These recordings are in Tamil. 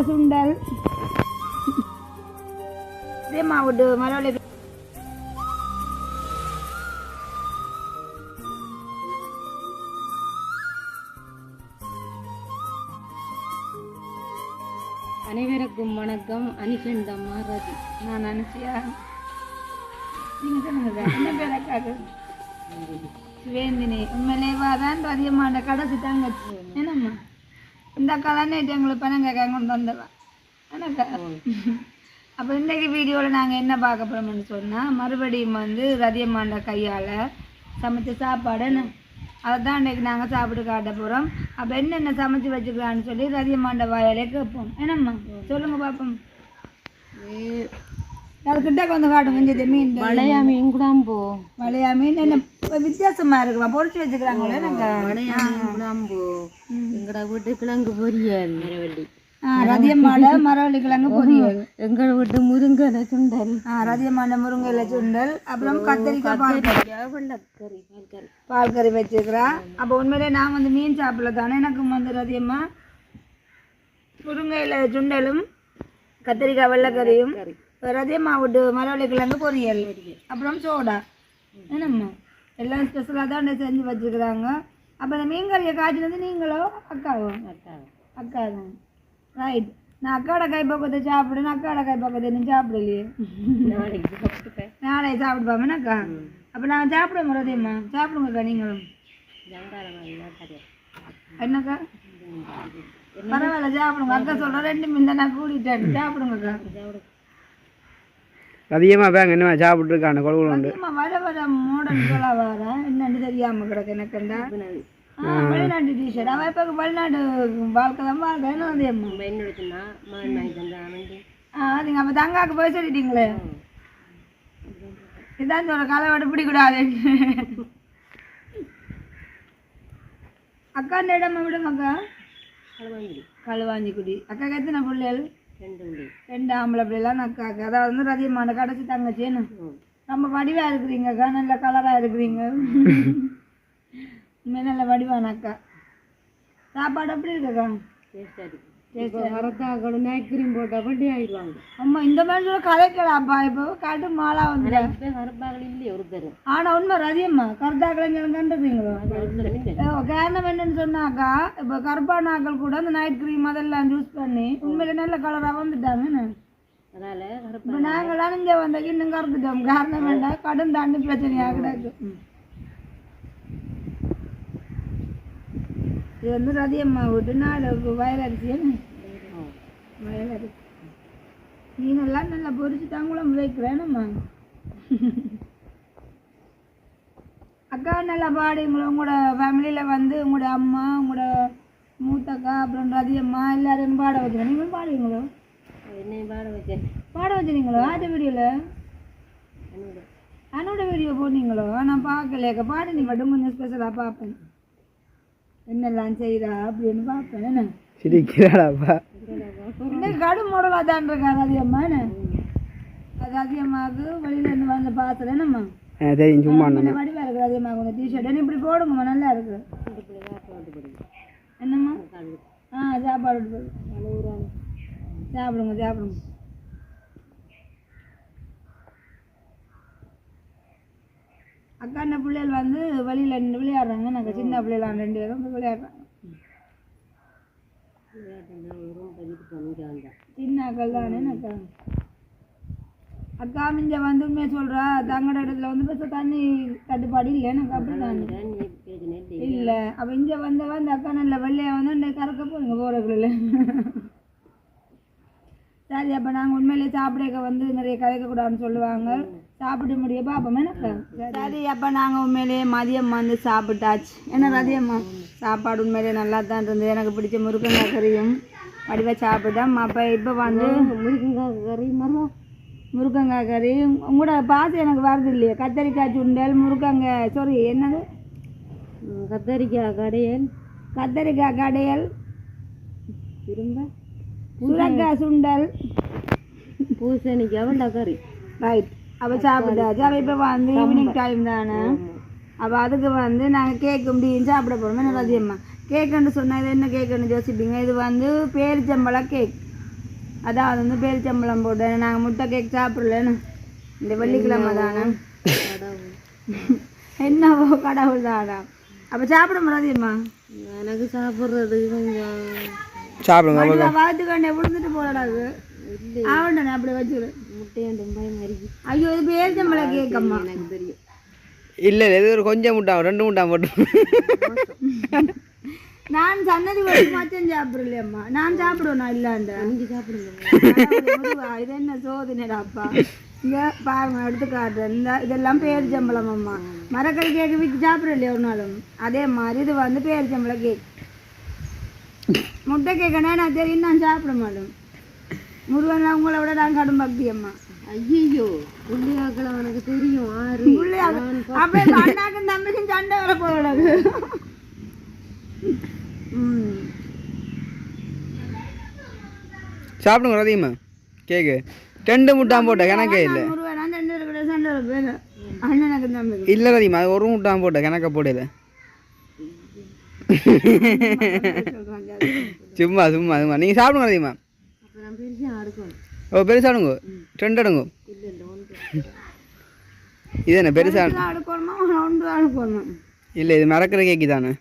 சுண்டல் மாவுட்டு மரவள்ளி அனைவருக்கும் வணக்கம். அனிஷந்தம்மா ரதி. நான் அனுசியா. நீங்கள் சொல்லுங்க என்ன பேரக்காக வேந்தினி உண்மையிலேவா தான் ரதியம்மாண்ட கடைசி தங்கச்சி என்னம்மா இந்த அக்கா தானே எங்களுக்கு பணம் கேட்காங்க கொண்டு வந்துடுவான் என்னக்கா. அப்போ இன்றைக்கு வீடியோவில் நாங்கள் என்ன பார்க்க போகிறோம்னு சொன்னால் மறுபடியும் வந்து ரதியம்மாண்ட கையால் சமைச்ச சாப்பாடுன்னு அதை தான் இன்றைக்கி நாங்கள் சாப்பிட்டு காட்ட போகிறோம். அப்போ என்னென்ன சமைச்சு வச்சுக்கலான்னு சொல்லி ரதியம்மாண்ட வாயாலே கேட்போம். என்னம்மா சொல்லுங்கள் பார்ப்போம். அதுக்கிட்ட கொஞ்சம் காட்டும் கொஞ்சம் மீன் வளையா மீன் கூடாம்போ. வளையா மீன் என்ன வித்தியாசமாக இருக்குமா பொறிச்சு வச்சுக்கிறாங்களே நாங்கள். வளையா மீன் கூடாம்போ எங்கட வீட்டு கிழங்கு பொரியல் மரவள்ளி. ரதியம்மாட மரவள்ளி கிழங்கு பொரியல். எங்கள் வீட்டு முருங்கை சுண்டல். ரதியம்மாண்ட முருங்கையில சுண்டல். அப்புறம் கத்திரிக்காய் பால் கறி வச்சுக்கிறா. அப்போ உண்மையிலே நான் வந்து மீன் சாப்பிடல தானே எனக்கும் வந்து ரதியம்மா முருங்கையில சுண்டலும் கத்திரிக்காய் வெள்ளைக்கறியும் ரதியம்மா விட்டு மரவள்ளி கிழங்கு பொரியல் அப்புறம் சோடா என்னம்மா எல்லாம் ஸ்பெஷலாக தான் செஞ்சு வச்சுக்கிறாங்க. அப்போ இந்த மீன் கறியை காய்ச்சி வந்து நீங்களோ அக்காவோ அக்கா தான் ரைட். நான் அக்காவோட கைப்பக்கத்தை சாப்பிடுன்னு அக்காவோட கைப்பக்கத்தை நீ சாப்பிடலையே நாளைக்கு சாப்பிடுப்பாமே அக்கா. அப்போ நான் சாப்பிடுவோம் ரதியம்மா சாப்பிடுங்கக்கா நீங்களும் என்னக்கா பரவாயில்ல சாப்பிடுங்க. அக்கா சொல்கிறேன் 2 மீன் தான் நான் கூட்டிட்டேன் சாப்பிடுங்கக்கா. அதிகமாக பேங்க என்ன சாப்பிட்ருக்கான கொழுகுல உண்டு வர வர மாடல்களாக வர என்னன்னு தெரியாமல் கிடக்கு எனக்குண்டா. வெளிநாட்டு டிஷர்ட் அவன் இப்போ வெளிநாட்டு வாழ்க்கை தான் வாழ்க்கை என்ன வந்து நீங்கள் அப்போ தங்காக்கு போய் சொல்லிட்டீங்களே இதான் சொல்ற களவாடு பிடிக்கூடாது. அக்காண்ட இடமா விடுங்க அக்கா. களுவாஞ்சிக்குடி அக்காக்கு எத்தனை பிள்ளைகள்? 2 ஆம்பளை பிள்ளைலாம் அக்காக்கு. அதாவது வந்து ரதியம்மான கடைசி தங்கச்சின்னு ரொம்ப வடிவாக இருக்கிறீங்க அக்கா. நல்ல கலராக இருக்கிறீங்க உண்மையாக நல்ல வடிவான அக்கா. சாப்பாடு எப்படி இருக்குக்கா? கிரீம் போட்டா பட்டி ஆயிடுவாங்க. அம்மா இந்த மாதிரி சொல்ல கதைக்கலாம்ப்பா. இப்போ காட்டு மாலா வந்து இல்லையே ஒருத்தர். ஆனால் உண்மை ரதியம்மா கருத்தாக்கள் கண்டுப்பீங்களோ? காரணம் என்னன்னு சொன்னாக்கா இப்போ கருப்பான ஆக்கள் கூட அந்த நைட் க்ரீம் அதெல்லாம் யூஸ் பண்ணி உண்மையில நல்ல கலராக வந்துட்டாங்கன்னு. அதனால இப்போ நாங்களாம் இங்கே வந்த இன்னும் கருத்துட்டோம். காரணம் வேண்டாம் கடும் தாண்டி பிரச்சனையாக கிடக்கு. இது வந்து ரதியம்மா விட்டு நாடு வயலரிசின்னு வயலரிசி மீனெல்லாம் நல்லா பொரிச்சு தாங்குளம் வைக்கிறேன்னும்மா. அக்கா நல்லா பாடுங்களோ உங்களோட ஃபேமிலியில் வந்து உங்களோட அம்மா உங்களோட மூத்தக்கா அப்புறம் ரதியம்மா எல்லாரும் பாட வச்சுருக்கேன். நீங்களும் பாடுவீங்களோ? என்னையும் பாட வச்சுருங்களோ? ஆட்ட வீடியோவில் என்னோட வீடியோ போனீங்களோ? நான் பார்க்கலையக்கா பாடு நீ மட்டும் கொஞ்சம் ஸ்பெஷலாக பார்ப்பேன் என்னெல்லாம் செய்கிறா அப்படின்னு பார்ப்பேன். என்ன சிரிக்கிறாடாப்பா இன்னைக்கு கடும் மாடலாக தான் இருக்கா ரதியம்மா. என்ன அது ரதியம்மாவுக்கு வெளியிலேருந்து வந்த பாசல் என்னம்மா சும்மா வடிவாக இருக்குது ரதியம்மா. கொஞ்சம் டிஷர்ட் என்ன இப்படி போடுங்கம்மா நல்லா இருக்கு என்னம்மா. சாப்பாடு சாப்பிடுங்க சாப்பிடுங்க. அக்காண்ட பிள்ளைகள் வந்து வெளியில் நின்று விளையாடுறாங்க. நாங்கள் சின்ன பிள்ளைலாம் 2 பேரும் விளையாடுறாங்க. சின்ன அக்கள் தானே அக்கா. அக்கா மிஞ்ச வந்து உண்மையை சொல்கிறா தங்கட இடத்துல வந்து பெருசாக தண்ணி தட்டுப்பாடு இல்லை எனக்கு அப்படி தானே இல்லை. அப்போ இங்கே வந்தவா இந்த அக்கா நல்ல வெள்ளையாக வந்து கறக்க போடுங்க போகிறக்குள்ள. சரி அப்போ நாங்கள் உண்மையிலே சாப்பிடக்க வந்து நிறைய கதைக்கக்கூடாதுன்னு சொல்லுவாங்க. சாப்பிட முடிய பார்ப்போம் எனக்கு. சரி அப்போ நாங்கள் உண்மையிலே மதியம் வந்து சாப்பிட்டாச்சு. என்ன ரதியம்மா சாப்பாடு உண்மையிலே நல்லா தான் இருந்தது. எனக்கு பிடிச்ச முருங்கங்காய் கறியும் வடிவாக சாப்பிட்டோம். அப்போ இப்போ வந்து முருங்கங்காய் கறி உங்களோட பாசம் எனக்கு வருது இல்லையா? கத்தரிக்காய் சுண்டல் முருங்கங்காய் சாரி என்னது கத்தரிக்காய் கடையல் திரும்ப சுரக்காய் சுண்டல் பூசணிக்காய் கறி ரைட். அப்போ சாப்பிட்டாச்சு. அப்போ இப்போ வந்து ஈவினிங் டைம் தானே அப்போ அதுக்கு வந்து நாங்கள் கேக்கு முடியும் சாப்பிட போகிறோம் என்ன ரதியம்மா. கேக்குன்னு சொன்னால் இது என்ன கேக்குன்னு யோசிப்பீங்க. இது வந்து பேரிச்சம்பழம் கேக். அதாவது வந்து பேரிச்சம்பழம் போட்டு நாங்கள் முட்டை கேக் சாப்பிடலன்னு இந்த வெள்ளிக்கிழமை தானே. என்னவோ கடவுள் தானா. அப்போ சாப்பிட முடியாதும்மா. எனக்கு சாப்பிட்றது கொஞ்சம் சாப்பிடுங்க. வாழ்த்துக்கண்டே விழுந்துட்டு போடாது ஆவண்டே அப்படி வச்சுரு முட்டையாண்டு பயம் மாதிரி. ஐயோ இது பேரிச்சம்பழம் கேக்கம்மா. எனக்கு தெரியும். இல்லை இது ஒரு கொஞ்சம் முட்டை 2 முட்டை போட்டு. நான் சன்னதி வரைக்கும் மச்சம் சாப்பிடலையம்மா. நான் சாப்பிடுவேன் நான் இல்லாண்ட. நீங்கள் சாப்பிடுங்க. இது என்ன சோதனைடாப்பா. இங்கே பாருங்க எடுத்து காட்டுறேன். இதெல்லாம் பேரிச்சம்பழம் அம்மா. மரக்கறி கேக்கு விற்று சாப்பிடலையே ஒரு நாளும். அதே மாதிரி இது வந்து பேரிச்சம்பழம் கேக். முட்டை கேட்கனா நான் தெரியும் நான் சாப்பிட மாட்டேன். முருகன் உங்களை விட நான் கடும் பக்தி அம்மா. ஐயோ புள்ளியாக்கள் அவனுக்கு தெரியும். அப்போ அண்ணாக்கும் தம்பிக்கும் சண்டை வர போகிறாங்க. சாப்பிடுங்க அதிகமா கேக்கு 2 முட்டை போட்ட கணக்கே இல்லை. முருகன் 2 கூட சண்டை வர போயிரு அண்ணனுக்கு தம்பிக்கு. இல்லை அதிகமா அது 1 முட்டை போட்ட கணக்க போடல. சும்மா சும்மா சும்மா நீங்கள் சாப்பிடுங்க அதிகமா. அப்புறம் பெருசாக அடுக்கணும். ஓ பெருசாக அடுங்க 2 அடுங்க. இது என்ன பெருசாக அடுக்கணுமா 1 அடுக்கணும். இல்லை இது மறக்கிற கேக்கு தானே.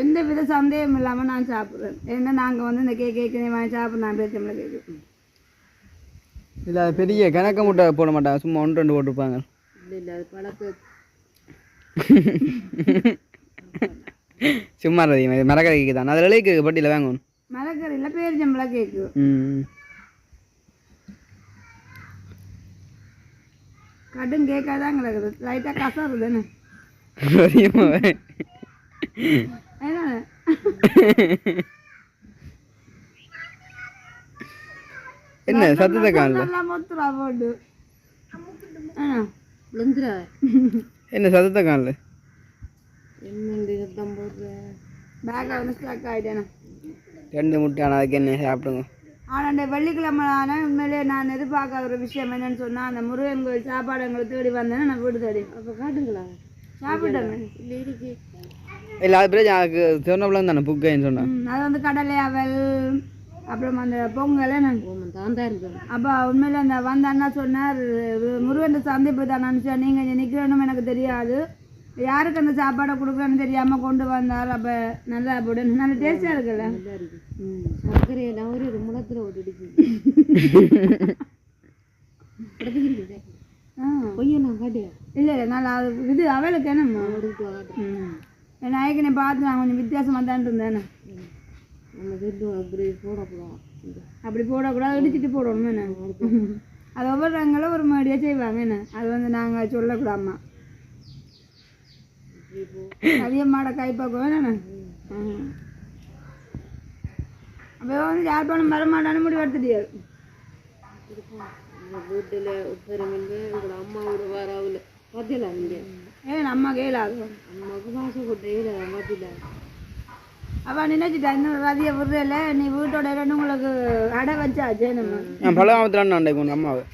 எந்த வித சந்தேகம் இல்லாமல் நான் சாப்பிட்றேன். ஏன்னா நாங்கள் வந்து இந்த கேக்கு வாங்கி சாப்பிட்றேன் பேரிச்சம்பழம் கேக்கு. இல்லை அது பெரிய கணக்க முட்டை போட மாட்டாங்க. சும்மா 1 2 போட்டிருப்பாங்க. இல்லை அது பழக்க சும்மா அதிகமாக இது மரக்கரை கேக்கு தான். அதில் இருக்கு பட்டியில் வாங்கணும். மரக்கறியில் பேரிச்சம்பழம் கேக்கு. கடும் கேக்காக தான் கிடக்குது. லைட்டாக கசருது என்ன என்ன சத்தத்தை காணல. போட்டு என்ன சத்தத்தை காணல. பேக்கை வந்து ஸ்டக் ஆகிட்டேண்ணா. 2 முட்டை ஆனால் அதுக்கு என்ன சாப்பிடுங்க. ஆனால் அந்த வெள்ளிக்கிழமை ஆனால் உண்மையிலே நான் எதிர்பார்க்காத ஒரு விஷயம் என்னன்னு சொன்னால் அந்த முருகன் கோயில் சாப்பாடு எங்களை தேடி வந்தேன்னா நான் வீடு தேடி. அப்போ காட்டுங்களா சாப்பிட்டேன். இல்லை அது பிறகு எனக்கு சொன்னப்பலாம் தானே புக்கைன்னு சொன்னேன். அது வந்து கடலை அவல் அப்புறம் அந்த பொங்கல் தான் தான் இருக்கு. அப்போ உண்மையில் அந்த வந்த அண்ணா சொன்னார் முருகன் சந்திப்பு தான் நினச்சா நீங்கள் இங்கே நிற்கணும்னு எனக்கு தெரியாது. யாருக்கு அந்த சாப்பாடை கொடுக்குறேன்னு தெரியாமல் கொண்டு வந்தார். அப்போ நல்லா போடு நல்ல டேஸ்டாக இருக்குல்ல. நல்லா இருக்கு. சர்க்கரையெல்லாம் ஒரு முளத்தில் ஓட்டிடுச்சு. பொய்யெல்லாம் காட்டியா? இல்லை இல்லை நல்லா அது இது அவளுக்கு என்னம்மா நாயக்கனை பார்த்து நான் கொஞ்சம் வித்தியாசமாக தான் இருந்தேன். அப்படி போடக்கூடாது இடிச்சிட்டு போடணும் என்ன. அது ஒவ்வொருவங்களும் ஒரு மாதிரியாக செய்வாங்க என்ன. அது வந்து நாங்கள் சொல்லக்கூடாமா. அதிகமாட கைப்பக்கம் வேணா. அப்போ வந்து யாழ்ப்பாணம் வரமாட்டான்னு முடிவு எடுத்துட்டியாரு. வீட்டில் உட்பெருமில்ல எங்களோட அம்மாவோட வராவில் பார்த்தீங்களா நீங்கள்? ஏன் அம்மா கேளாது அம்மாவுக்கு பாசம் கொட்டையில் பார்த்தீங்களா? அவள் நினைச்சிட்டா இன்னும் ரதியை விடுறல நீ வீட்டோட இடம் உங்களுக்கு அடை வச்சாச்சே நம்ம. நான் பலகாமத்தில் நான் உங்கள் அம்மாவை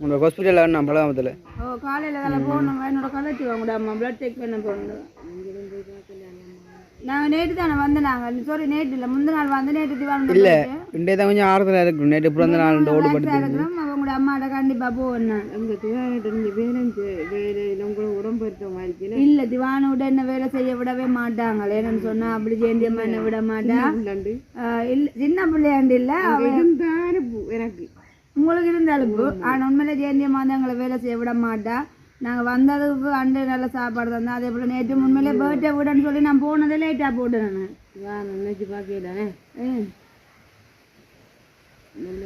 உங்கள் ஹாஸ்பிட்டலில் நான் பலகாமத்தில். ஓ காலையில் வேலை போகணும். என்னோட கதைச்சி வாங்கூட அம்மா பிளட் செக் பண்ண போகணும். நாங்கள் நேற்று தானே வந்து நாங்கள் சாரி நேற்று இல்லை முந்தின நாள் வந்து நேற்று திவான் இல்லை இன்றைய தான் கொஞ்சம் ஆறுதலாக இருக்கும். நேற்று பிறந்த நாள் ஓடுபடுத்தி இருக்கிறோம். அவங்களோட அம்மாட்ட கண்டிப்பாக போகணும். எங்கள் திவானிட்ட நீங்கள் வேலை உங்களை உடம்பெடுத்த மாதிரி இல்லை திவானோட என்ன வேலை செய்ய விடவே மாட்டாங்களே என்னன்னு சொன்னால் அப்படி சேந்தியம்மா என்ன விட மாட்டா. இல்லை சின்ன பிள்ளையாண்டு இல்லை எனக்கு உங்களுக்கு இருந்த அலுப்பு. ஆனால் உண்மையிலே ஜெயந்தியம்மா வந்து எங்களை வேலை செய்ய விட மாட்டா. நாங்கள் வந்ததுக்கு அண்டு நல்ல சாப்பாடு தந்தோம். அதே போல் நேற்று உண்மையிலே பர்த்டே விடன்னு சொல்லி நான் போனதே லேட்டாக போட்டேன். நான் நினைச்சு பார்க்கலானே நல்ல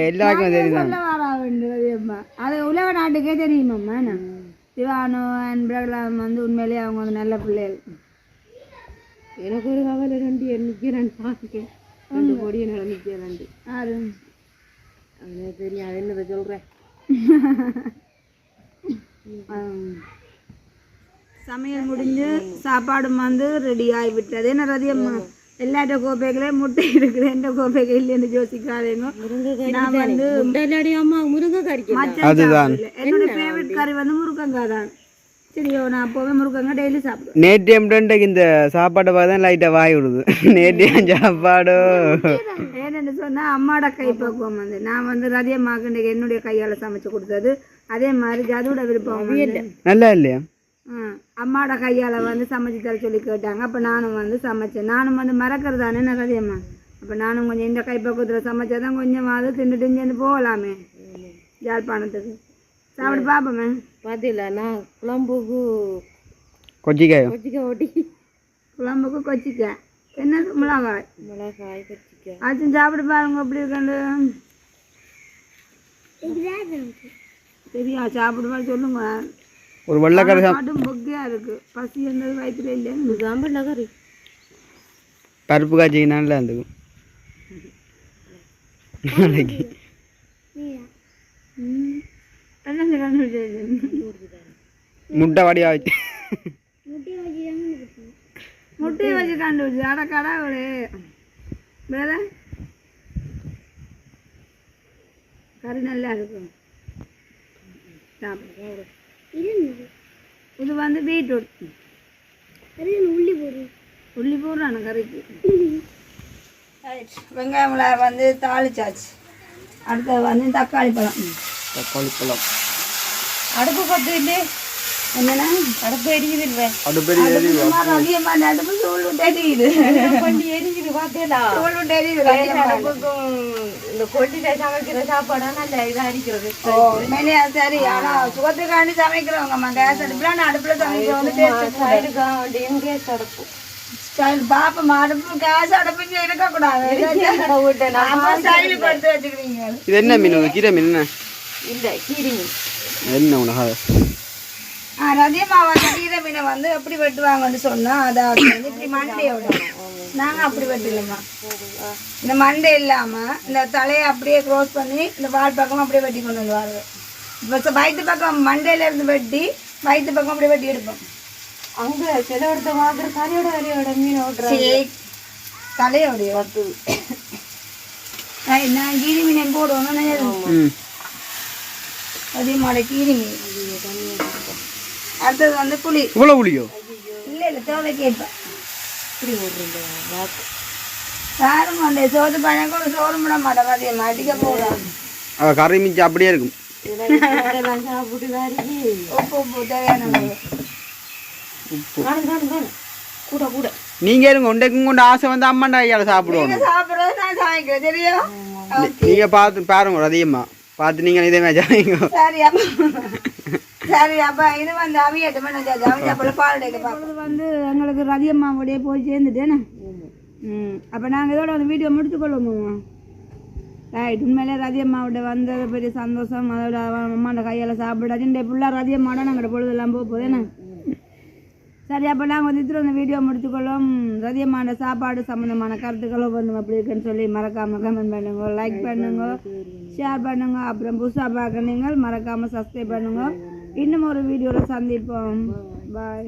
எல்லாருக்கும் தெரியும். சொல்ல வரா வேண்டியதும்மா அது உலக நாட்டுக்கே தெரியுமாம்மா. திவானோ அண்ட் பிரகலாம் வந்து உண்மையிலேயே அவங்க வந்து நல்ல பிள்ளைகள். எனக்கு ஒரு கவலை 2 நிற்கிறேன் பார்த்துக்கேன் 2 கோடியை நில நிற்கிறேன். அது தெரியும். அது என்னதை சொல்கிறேன். சமையல் முடிஞ்சு சாப்பாடு வந்து ரெடி ஆகிவிட்டது. என்ன ரதியம்மா எல்லாட்ட கோப்பைகளே முட்டை இருக்குது எந்த கோப்பைகள் இல்லைன்னு யோசிக்காதீங்க. நான் வந்து அதுதான் என்னோட ஃபேவரட் கறி வந்து முருங்கங்காய் தான். சரியோ நான் அப்போவே முருங்கங்காய் டெய்லி சாப்பிடுவேன். நேற்றையும் ரெண்டுக்கு இந்த சாப்பாட்டை பார்த்தா லைட்டாக வாய் விடுது. நேற்றையும் சாப்பாடு ஏன்னு சொன்னால் அம்மாவோட கைப்பக்குவம் வந்து நான் வந்து ரதியம்மாக்கு என்னுடைய கையால் சமைச்சு கொடுத்தது. அதே மாதிரி ஜதோட விருப்பம் நல்லா இல்லையா? அம்மாவோட கையால் வந்து சமைச்சு தர சொல்லி கேட்டாங்க. அப்போ நானும் வந்து சமைச்சேன். நானும் வந்து மறக்கிறது தானே என்ன ரதியம்மா. அப்போ நானும் கொஞ்சம் இந்த கைப்பக்குவத்தில் சமைச்சா தான் கொஞ்சமாவது தின்னுட்டு இங்கேருந்து போகலாமே யாழ்ப்பாணத்துக்கு. சாப்பிட்டு பார்ப்போமே. பார்த்தில்ல நான் குழம்புக்கு கொச்சிக்காயோ ஓட்டி குழம்புக்கு கொச்சிக்காய் என்ன மிளகாய் கொச்சிக்காய் ஆச்சும் சாப்பிட்டு பாருங்க எப்படி இருக்காண்டு. சரியா சாப்பிடுவா சொல்லுங்க. ஒரு வெள்ளைக்கரை கடும் பொக்கையா இருக்கு. பசி இருந்தது வயிற்றுல இல்லையா சாம்பல் நகரி பருப்பு காய்ச்சிக்கு நல்லா இருந்துக்கும் நாளைக்கு. முட்டை வடியா வச்சு முட்டையை வச்சு கண்டுபிடிச்சு அட கடா ஒரு வேற கறி நல்லா இருக்கும். இது வந்து பீட்ரூட் உள்ளி போடுறான கறிக்கு. வெங்காயம் வந்து தாளிச்சாச்சு. அடுத்தது வந்து தக்காளி பழம். அடுப்பு பத்து இல்லை என்னன்னா அடுப்பு எரியுது இல்லை அடுப்பு அதிகமாக அடுப்பு சூழ் விட்டு எரியுது. கொண்டு எரியுது பார்த்தேடா சூழ் விட்டு எரியுது. அடுப்புக்கும் இந்த கொட்டில சமைக்கிற சாப்பாடா நல்ல இதாக அரிக்கிறது. உண்மையிலே சரி. ஆனால் சுகத்துக்காண்டி சமைக்கிறவங்கம்மா கேஸ் அடுப்புல நான் அடுப்பில் சமைக்கிறவங்க கேஸ் அடுப்பு பாப்பா அடுப்பு கேஸ் அடுப்பு இருக்கக்கூடாது. ஸ்டைலுக்கு எடுத்து வச்சுக்கிறீங்க. இது என்ன மீன்? கீரை மீன் இல்லை கீரி மீன் என்ன உனக்கு? ரதியம்மா வந்து கீரை மீனை வந்து எப்படி வெட்டுவாங்கன்னு சொன்னா அதாவது வந்து இப்படி மண்டையோட நாங்கள் அப்படி வெட்டலம்மா. இந்த மண்டை இல்லாமல் இந்த தலையை அப்படியே க்ளோஸ் பண்ணி இந்த வால் பக்கம் அப்படியே வெட்டி கொண்டு வருவாங்க. இப்போ வயிற்று பக்கம் மண்டையிலேருந்து வெட்டி வயிற்று பக்கம் அப்படியே வெட்டி எடுப்போம். அங்கே சில இடத்த வாங்குற தலையோட வரையோட மீன் ஓட்டுறாங்க. தலையோடைய வட்டு நான் கீரி மீன் போடுவோம். அதிகமான கீரி மீன். அடுத்தது வந்து புளி. இவ்வளோ புளியோ? இல்லை இல்லை தேவை கேட்பேன். யாரும் அந்த சோறு பழம் கூட சோறு விட மாட்டேன். அதிகமாக அடிக்க போடுறாங்க. கறி மிஞ்சி அப்படியே இருக்கும். உப்பு உப்பு தேவையான கூட கூட நீங்க இருங்க உண்டைக்கும் கொண்டு ஆசை வந்து அம்மாண்டா ஐயால சாப்பிடுவாங்க. சாப்பிடுறது நான் சமைக்கிறேன் தெரியும். நீங்க பார்த்து பாருங்க அதிகமா பார்த்து நீங்க இதே மாதிரி சமைங்க. சரி அப்ப சரி அப்போ இது வந்து அவியட்டு அவியப்போல பாலடைக்க பார்க்குறது வந்து எங்களுக்கு ரதியம்மாவோடைய போய் சேர்ந்துட்டேன்னு. அப்போ நாங்கள் இதோட வந்து வீடியோ முடிச்சுக்கொள்ளுவோம்மா. ரைட். உண்மையிலே ரதியம்மாவோட வந்தது பெரிய சந்தோஷம். அதோட அம்மாண்ட கையால் சாப்பிடாது இந்த ஃபுல்லாக ரதியம்மாவோட நாங்கள் பொழுதெல்லாம் போகுதுன்னு. சரி அப்போ நாங்கள் வந்து இதில் வந்து வீடியோ முடிச்சுக்கொள்ளும். ரதியம்மாண்ட சாப்பாடு சம்மந்தமான கருத்துக்களோ பண்ணுவோம் அப்படி இருக்குன்னு சொல்லி மறக்காமல் கமெண்ட் பண்ணுங்க, லைக் பண்ணுங்க, ஷேர் பண்ணுங்க. அப்புறம் புதுசாக பார்க்குறீங்க மறக்காமல் சப்ஸ்கிரைப் பண்ணுங்க. இன்னும் ஒரு வீடியோவில் சந்திப்போம். பாய்.